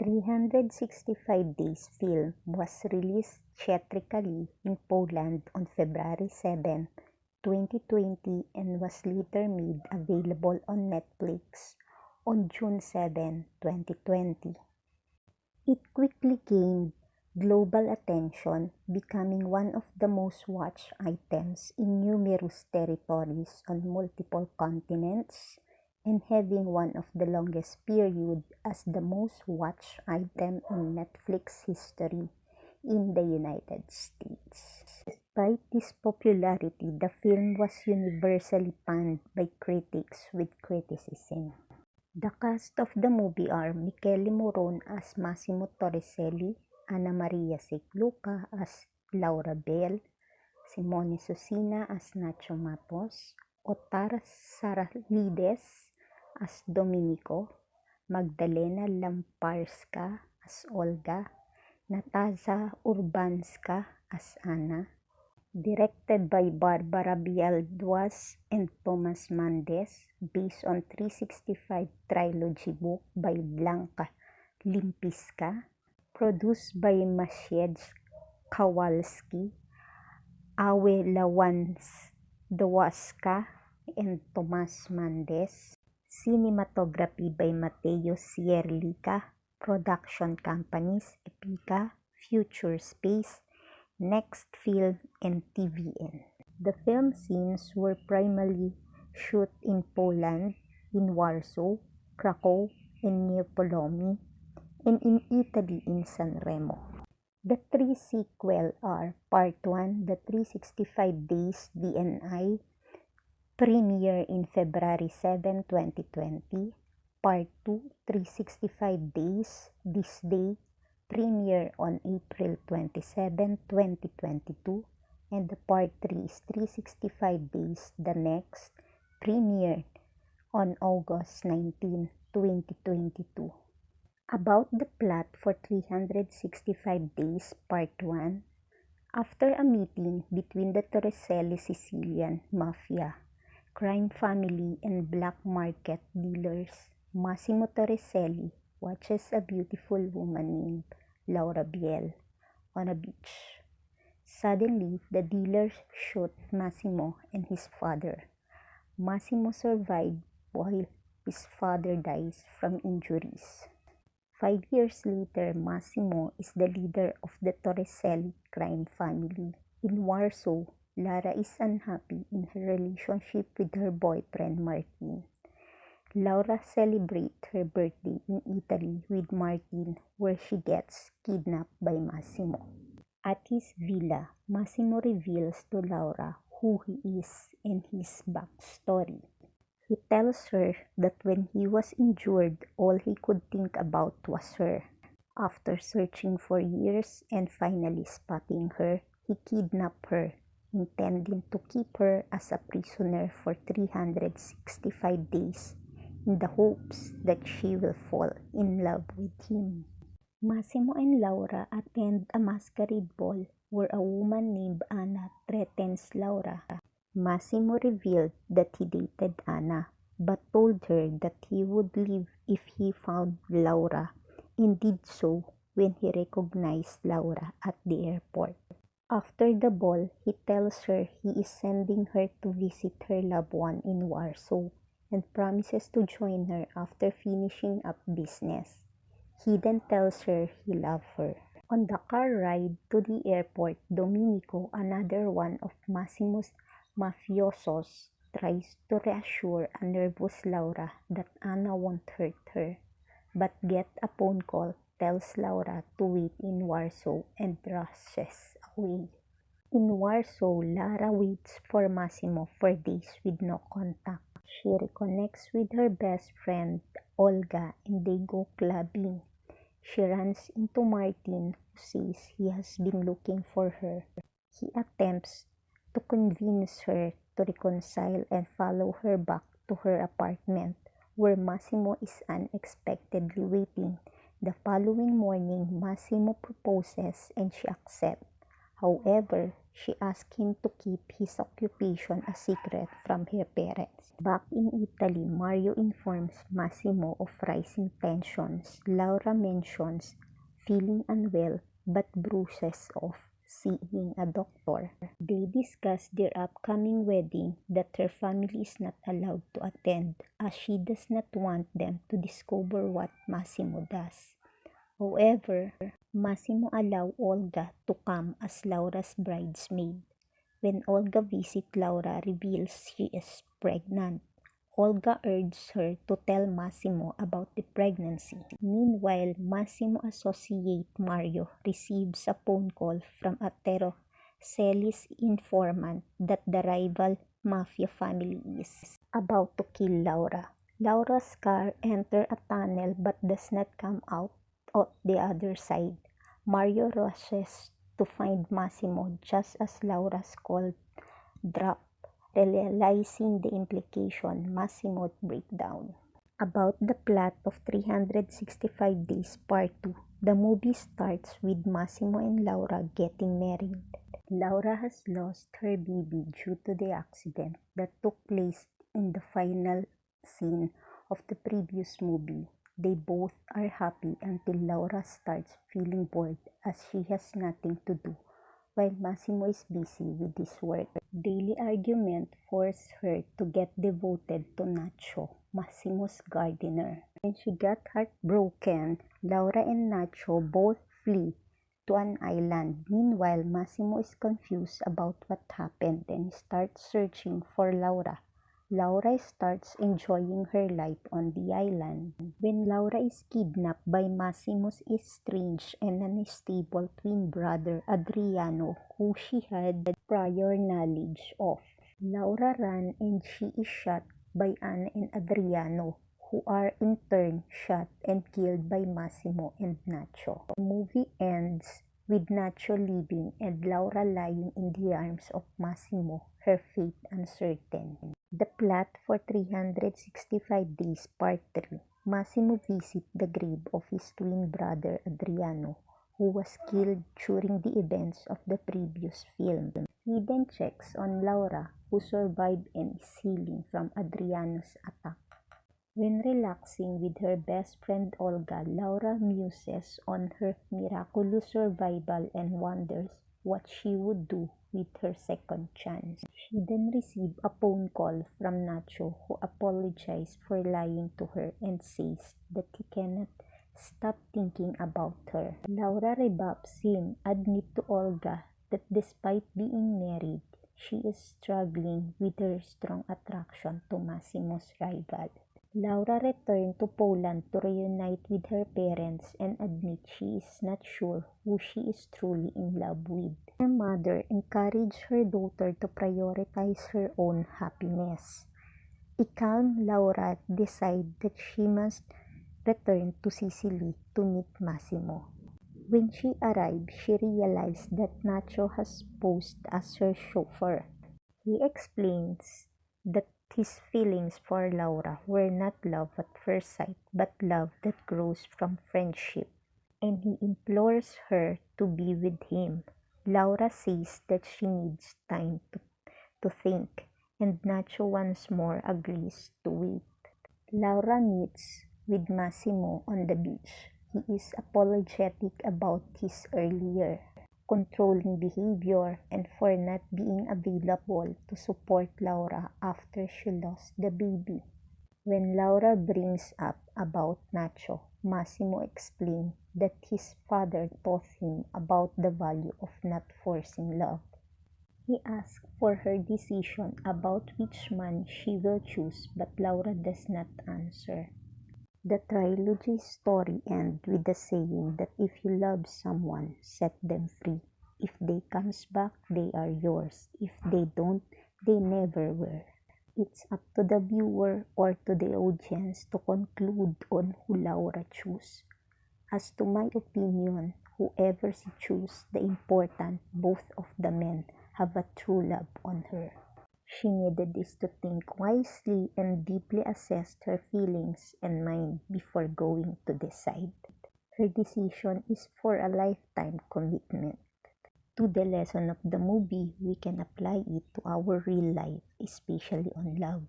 365 Days film was released theatrically in Poland on February 7, 2020 and was later made available on Netflix on June 7, 2020. It quickly gained global attention, becoming one of the most watched items in numerous territories on multiple continents, and having one of the longest period as the most watched item in Netflix history in the United States. Despite this popularity, the film was universally panned by critics with criticism. The cast of the movie are Michele Morrone as Massimo Torricelli, Anna Maria Sieklucka as Laura Bell, Simone Sussina as Nacho Matos, Otar Saralides as Domenico, Magdalena Lamparska as Olga, Natasha Urbanska as Anna. Directed by Barbara Bialduas and Thomas Mandes, based on 365 trilogy book by Blanka Limpiska, produced by Maciej Kowalski, Awe Lawańska, and Tomas Mandes. Cinematography by Mateo Sieklucka. Production companies Epica, Future Space, Next Film, and TVN. The film scenes were primarily shot in Poland, in Warsaw, Krakow, and Neopolome, and in Italy in San Remo. The three sequels are Part 1, The 365 Days DNI, premiere in February 7, 2020, Part 2, 365 Days This Day, premiere on April 27, 2022, and the Part 3 is 365 Days The Next, premiere on August 19, 2022. About the plot for 365 Days Part 1. After a meeting between the Torricelli Sicilian Mafia, crime family, and black market dealers, Massimo Torricelli watches a beautiful woman named Laura Biel on a beach. Suddenly, the dealers shoot Massimo and his father. Massimo survived while his father dies from injuries. 5 years later, Massimo is the leader of the Torricelli crime family. In Warsaw, Lara is unhappy in her relationship with her boyfriend Martin. Laura celebrates her birthday in Italy with Martin, where she gets kidnapped by Massimo. At his villa, Massimo reveals to Laura who he is and his backstory. He tells her that when he was injured, all he could think about was her. After searching for years and finally spotting her, he kidnapped her, intending to keep her as a prisoner for 365 days in the hopes that she will fall in love with him. Massimo and Laura attend a masquerade ball where a woman named Anna threatens Laura. Massimo revealed that he dated Anna, but told her that he would leave if he found Laura, and did so when he recognized Laura at the airport. After the ball, he tells her he is sending her to visit her loved one in Warsaw and promises to join her after finishing up business. He then tells her he loves her. On the car ride to the airport, Domenico, another one of Massimo's mafiosos, tries to reassure a nervous Laura that Anna won't hurt her, but gets a phone call, tells Laura to wait in Warsaw, and rushes away. In Warsaw, Lara waits for Massimo for days with no contact. She reconnects with her best friend, Olga, and they go clubbing. She runs into Martin, who says he has been looking for her. He attempts to convince her to reconcile and follow her back to her apartment, where Massimo is unexpectedly waiting. The following morning, Massimo proposes and she accepts. However, she asks him to keep his occupation a secret from her parents. Back in Italy, Mario informs Massimo of rising tensions. Laura mentions feeling unwell but bruises off seeing a doctor. They discuss their upcoming wedding that her family is not allowed to attend as she does not want them to discover what Massimo does. However, Massimo allows Olga to come as Laura's bridesmaid. When Olga visits Laura reveals she is pregnant. Olga urges her to tell Massimo about the pregnancy. Meanwhile, Massimo associate Mario receives a phone call from a Celis informant that the rival mafia family is about to kill Laura. Laura's car enters a tunnel but does not come out on the other side. Mario rushes to find Massimo just as Laura's call drops. Realizing the implication, Massimo breaks down. About the plot of 365 Days Part 2, the movie starts with Massimo and Laura getting married. Laura has lost her baby due to the accident that took place in the final scene of the previous movie. They both are happy until Laura starts feeling bored as she has nothing to do, while Massimo is busy with his work. Daily argument forced her to get devoted to Nacho, Massimo's gardener. When she got heartbroken, Laura and Nacho both flee to an island. Meanwhile, Massimo is confused about what happened and starts searching for Laura. Laura starts enjoying her life on the island. When Laura is kidnapped by Massimo's estranged and unstable twin brother Adriano, who she had prior knowledge of, Laura runs and she is shot by Anna and Adriano, who are in turn shot and killed by Massimo and Nacho. The movie ends with Nacho leaving and Laura lying in the arms of Massimo, her fate uncertain. The plot for 365 Days Part 3. Massimo visits the grave of his twin brother Adriano, who was killed during the events of the previous film. He then checks on Laura, who survived and is healing from Adriano's attack. When relaxing with her best friend Olga, Laura muses on her miraculous survival and wonders what she would do with her second chance. She then receives a phone call from Nacho, who apologizes for lying to her and says that he cannot stop thinking about her. Laura rebuffs him, admit to Olga that despite being married, she is struggling with her strong attraction to Massimo's rival. Laura returned to Poland to reunite with her parents and admit she is not sure who she is truly in love with. Her mother encouraged her daughter to prioritize her own happiness. A calm Laura decides that she must return to Sicily to meet Massimo. When she arrives, she realizes that Nacho has posed as her chauffeur. He explains that his feelings for Laura were not love at first sight, but love that grows from friendship, and he implores her to be with him. Laura says that she needs time to think, and Nacho once more agrees to wait. Laura meets with Massimo on the beach. He is apologetic about his earlier controlling behavior and for not being available to support Laura after she lost the baby. When Laura brings up about Nacho, Massimo explains that his father taught him about the value of not forcing love. He asks for her decision about which man she will choose, but Laura does not answer. The trilogy's story ends with the saying that if you love someone, set them free. If they comes back, they are yours. If they don't, they never were. It's up to the viewer or to the audience to conclude on who Laura choose. As to my opinion, whoever she choose, the important both of the men have a true love on her. She needed is to think wisely and deeply assess her feelings and mind before going to decide. Her decision is for a lifetime commitment. To the lesson of the movie, we can apply it to our real life, especially on love.